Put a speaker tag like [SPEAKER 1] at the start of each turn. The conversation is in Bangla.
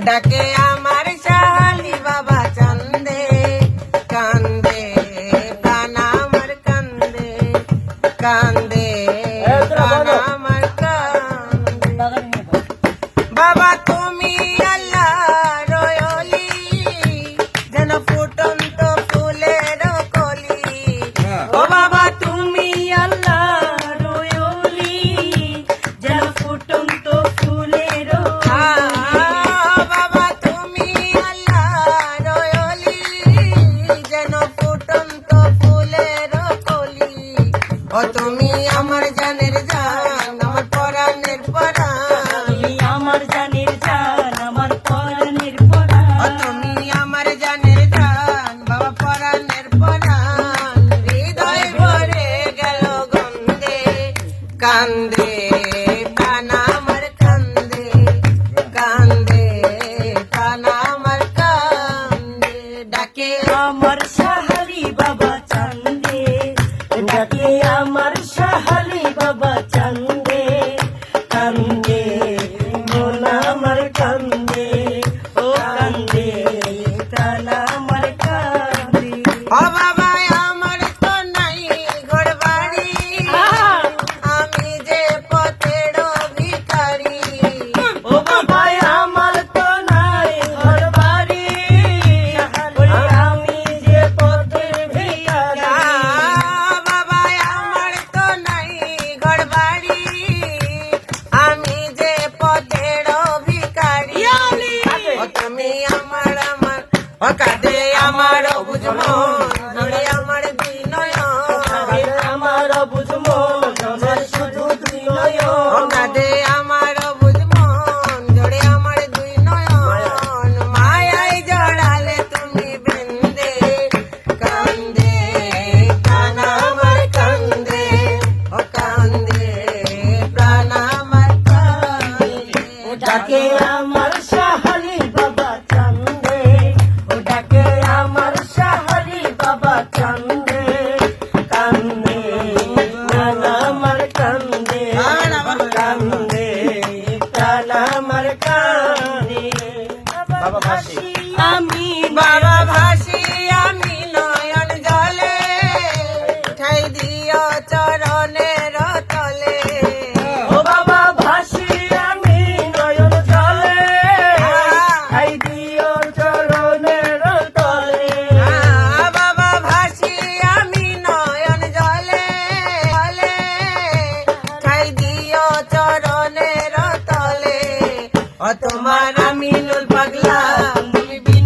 [SPEAKER 1] ডাকে আমার শাহালি বাবা চান্দে কান্দে প্রাণ আমার কান্দে কান্দে প্রাণ আমার কান্দে বাবা তুমি আল্লাহ রয়লি যেন ফুটন্ত ফুলের কলি ও বাবা তুমি আল্লাহ রয়লি যেন ফুটন্ত ফুলের বাবা তুমি আল্লাহ রয়লি যেন ফুটন্ত ফুলের কলি ও তুমি আমার জানের জান আমার পরাণের পরাণ
[SPEAKER 2] আমার জানের জান আমার পরাণের পরাণ
[SPEAKER 1] তুমি আমার জানের জান বাবা পরাণের পরাণ হৃদয় ভরে গেল গন্ধে কান্দে প্রাণ আমার কান্দে কান্দে প্রাণ আমার কান্দে ডাকে
[SPEAKER 2] আমার শাহালি বাবা চান্দে ডাকে আমার শাহালি বাবা চান্দে কান্দে মন আমার কান্দে ও কান্দে প্রাণ আমার কান্দে
[SPEAKER 1] ও বাবা আমার তো নাই ঘর বাড়ি আমি যে পথের ভিখারি
[SPEAKER 2] ও বাবা আমার তো নাই ঘর বাড়ি ওরে আমি যে পথের ভিখারি
[SPEAKER 1] বাবা আমার তো নাই ঘর বাড়ি আমি যে পথের ভিখারি ও তুমি আমার আমার ও কাঁদে আমার বুঝমো ধরে আমার বিনয়
[SPEAKER 2] আমার বুঝমো আমার শুধু তুই নয়
[SPEAKER 1] ও কাঁদে আমার বুঝমো ধরে আমার দুই নয়ন মায়ায় জড়ালে তুমি বৃন্দে কান্দে প্রাণ আমার কান্দে ও কান্দে প্রাণ আমার কান্দে
[SPEAKER 2] ডাকে আমার শাহালি বাবা চান্দে ও ডাকে আমার শাহালি বাবা চান্দে কান্দে প্রাণ আমার কান্দে কান্দে প্রাণ আমার কান্দে বাবা ভাসি আমি
[SPEAKER 1] বাবা ভাসি আমি নয়ন জলে ঠাই দিও চরণের তলে
[SPEAKER 2] ও বাবা ভাসি আমি নয়ন জলে খাই দিও চরণের তলে
[SPEAKER 1] বাবা ভাসি আমি নয়ন জলে জলে ঠাই দিও চরণের তলে ও তোমার আমি নুল পাগলা তুমি